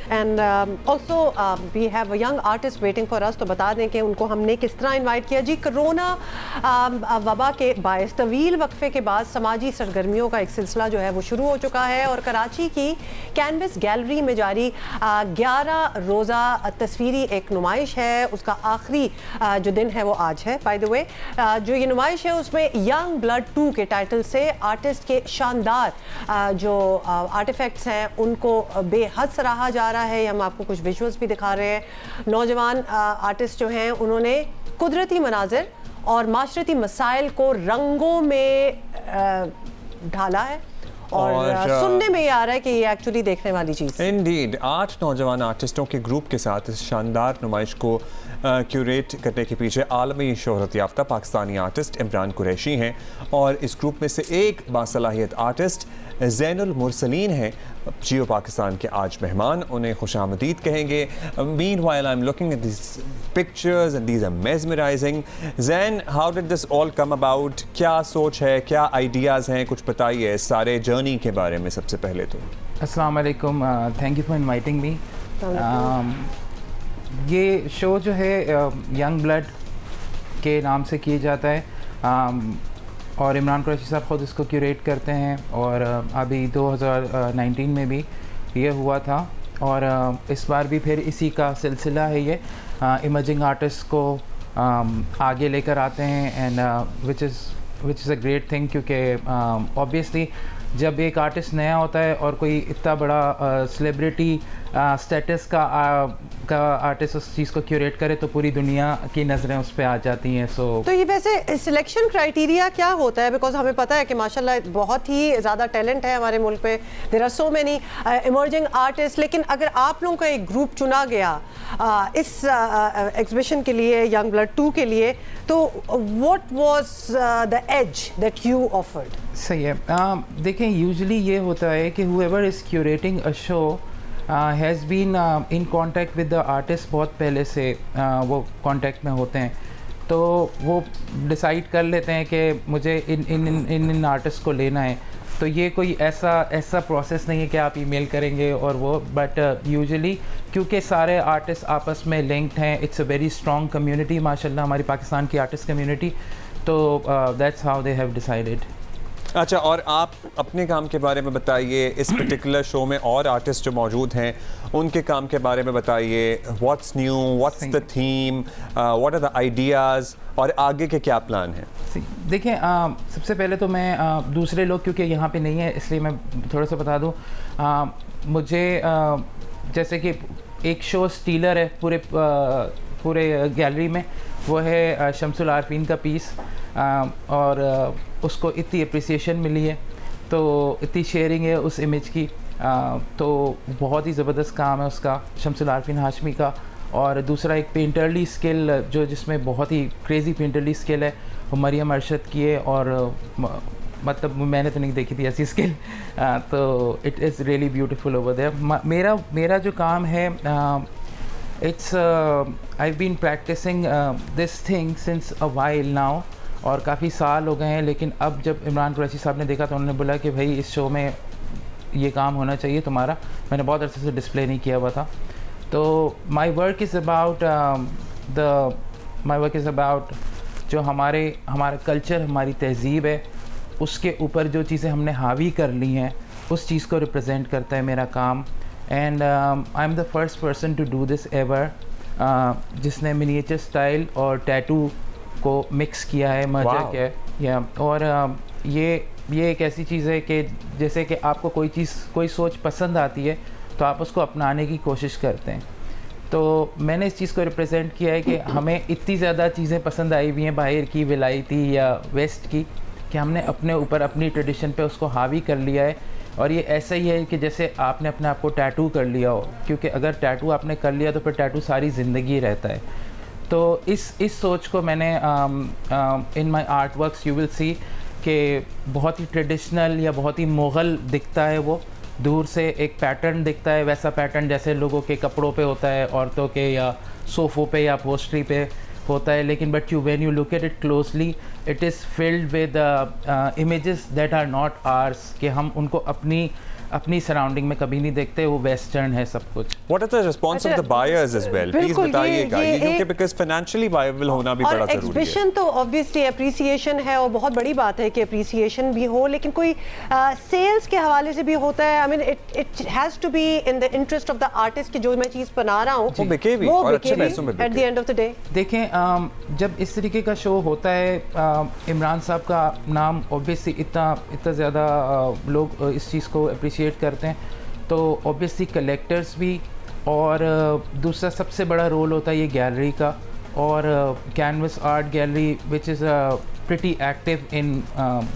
And also we have a young artist waiting for us. तो बता दें कि उनको हमने किस तरह इन्वाइट किया जी। कोरोना वबा के बायस तवील वक्फे के बाद समाजी सरगर्मियों का एक सिलसिला जो है वो शुरू हो चुका है और कराची की कैनवस गैलरी में जारी 11 रोज़ा तस्वीरी एक नुमाइश है, उसका आखिरी जो दिन है वो आज है। बाय द वे जो ये नुमाइश है उसमें यंग ब्लड 2 के टाइटल से आर्टिस्ट के शानदार जो आर्टिफैक्ट्स हैं उनको बेहद सराहा जा रहा है। हम आपको कुछ विजुअल्स भी दिखा रहे हैं। नौजवान आर्टिस्ट जो हैं उन्होंने कुदरती मनाजिर और माशरती मसाइल को रंगों में ढाला है और सुनने में ये आ रहा है कि ये एक्चुअली देखने वाली चीज़। इंडीड 8 नौजवान आर्टिस्टों के ग्रुप के साथ इस शानदार नुमाइश को क्यूरेट करने के पीछे आलमी शोहरत याफ्ता पाकिस्तानी आर्टिस्ट इमरान कुरैशी हैं और इस ग्रुप में से एक बासलाहियत आर्टिस्ट ज़ैनुल मुरसलीन हैं जियो पाकिस्तान के आज मेहमान। उन्हें खुशामदीद कहेंगे। Meanwhile I am looking at this pictures and these are mesmerising. Zain, how did this all come about? क्या सोच है, क्या आइडियाज़ हैं, कुछ बताइए इस सारे जर्नी के बारे में। सबसे पहले तो अस्सलाम वालेकुम, thank you for inviting me. ये शो जो है यंग ब्लड के नाम से किया जाता है और इमरान कुरैशी साहब ख़ुद इसको क्यूरेट करते हैं और अभी 2019 में भी ये हुआ था और इस बार भी फिर इसी का सिलसिला है। ये इमर्जिंग आर्टिस्ट को आगे लेकर आते हैं and which is a great thing, क्योंकि ऑब्वियसली जब एक आर्टिस्ट नया होता है और कोई इतना बड़ा सेलिब्रिटी स्टेटस का आर्टिस्ट उस चीज़ को क्यूरेट करे तो पूरी दुनिया की नज़रें उस पर आ जाती हैं। तो ये वैसे सिलेक्शन क्राइटेरिया क्या होता है? बिकॉज हमें पता है कि माशाल्लाह बहुत ही ज़्यादा टैलेंट है हमारे मुल्क में, there are so many emerging artist. लेकिन अगर आप लोगों का एक ग्रुप चुना गया इस एग्जीबिशन के लिए, यंग ब्लड 2 के लिए, तो what was the age that you offered? सही है। देखें, यूजुअली ये होता है कि whoever is curating a show has been in contact with the artist, बहुत पहले से वो कांटेक्ट में होते हैं, तो वो डिसाइड कर लेते हैं कि मुझे इन आर्टिस्ट को लेना है। तो ये कोई ऐसा प्रोसेस नहीं है कि आप ईमेल करेंगे और वो, बट यूजुअली क्योंकि सारे आर्टिस्ट आपस में लिंक्ड हैं, it's a very strong community माशाल्लाह हमारी पाकिस्तान की आर्टिस्ट कम्युनिटी, तो that's how they have decided. अच्छा, और आप अपने काम के बारे में बताइए। इस पर्टिकुलर शो में और आर्टिस्ट जो मौजूद हैं उनके काम के बारे में बताइए। What's new, what's the theme, what are the ideas और आगे के क्या प्लान हैं? देखिए, सबसे पहले तो मैं दूसरे लोग क्योंकि यहाँ पे नहीं है इसलिए मैं थोड़ा सा बता दूँ। मुझे जैसे कि एक शो स्टीलर है पूरे गैलरी में, वो है शम्सुल आरफीन का पीस और उसको इतनी अप्रिसिएशन मिली है, तो इतनी शेयरिंग है उस इमेज की, तो बहुत ही ज़बरदस्त काम है उसका, शम्सुल आरफीन हाशमी का। और दूसरा एक पेंटरली स्किल जो जिसमें बहुत ही क्रेज़ी पेंटरली स्किल है, वो मरियम अरशद की है और मतलब मैंने तो नहीं देखी थी ऐसी स्किल, तो it is really beautiful over there. मेरा जो काम है, it's I've been practicing this thing since a while now, और काफ़ी साल हो गए हैं। लेकिन अब जब इमरान कुरैशी साहब ने देखा तो उन्होंने बोला कि भाई इस शो में ये काम होना चाहिए तुम्हारा। मैंने बहुत अरसे से डिस्प्ले नहीं किया हुआ था, तो माई वर्क इज़ अबाउट जो हमारा कल्चर, हमारी तहज़ीब है, उसके ऊपर जो चीज़ें हमने हावी कर ली हैं उस चीज़ को रिप्रेजेंट करता है मेरा काम। And I am the first person to do this ever, जिसने मिनिएचर स्टाइल और टैटू को मिक्स किया है, मर्जर किया है। या और ये एक ऐसी चीज़ है कि जैसे कि आपको कोई सोच पसंद आती है तो आप उसको अपनाने की कोशिश करते हैं। तो मैंने इस चीज़ को रिप्रेजेंट किया है कि हमें इतनी ज़्यादा चीज़ें पसंद आई हुई हैं बाहर की, विलायती या वेस्ट की, कि हमने अपने ऊपर अपनी ट्रेडिशन पे उसको हावी कर लिया है। और ये ऐसा ही है कि जैसे आपने अपने आप को टैटू कर लिया हो, क्योंकि अगर टैटू आपने कर लिया तो फिर टैटू सारी ज़िंदगी रहता है। तो इस सोच को मैंने in my art works you will see कि बहुत ही ट्रेडिशनल या बहुत ही मुग़ल दिखता है, वो दूर से एक पैटर्न दिखता है, वैसा पैटर्न जैसे लोगों के कपड़ों पे होता है, औरतों के या सोफ़ों पे या पोस्ट्री पे होता है। लेकिन but when you look at it closely, it is filled with images that are not ours, कि हम उनको अपनी अपनी सराउंडिंग में कभी नहीं देखते, वो वेस्टर्न है सब कुछ। What is the response of the buyers as well? Please बताइएगा ये क्योंकि because financially viable होना भी बड़ा जरूरी है। एग्जीबिशन तो ऑब्वियसली अप्रिसिएशन है और बहुत बड़ी बात है कि अप्रिसिएशन भी हो, लेकिन कोई सेल्स के हवाले से भी होता है। I mean it has to be in the interest of the artist कि जो मैं चीज बना रहा हूँ वो बिके भी और अच्छे पैसों में बिके। At the end of the day देखें, जब इस तरीके का शो होता है, इमरान साहब का नाम ऑब्वियसली इतना ज़्यादा लोग इस चीज़ को अप्रिशिएट करते हैं, तो ऑब्वियसली कलेक्टर्स भी, और दूसरा सबसे बड़ा रोल होता है ये गैलरी का, और canvas art gallery which is pretty active in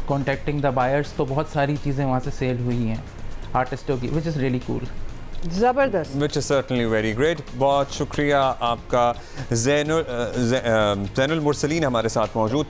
contacting the buyers, तो बहुत सारी चीज़ें वहाँ से सेल हुई हैं आर्टिस्टों की, विच इज़ रियली कूल। ज़बरदस्त, which is certainly very great. बहुत शुक्रिया आपका। ज़ैनुल मुरसलीन हमारे साथ मौजूद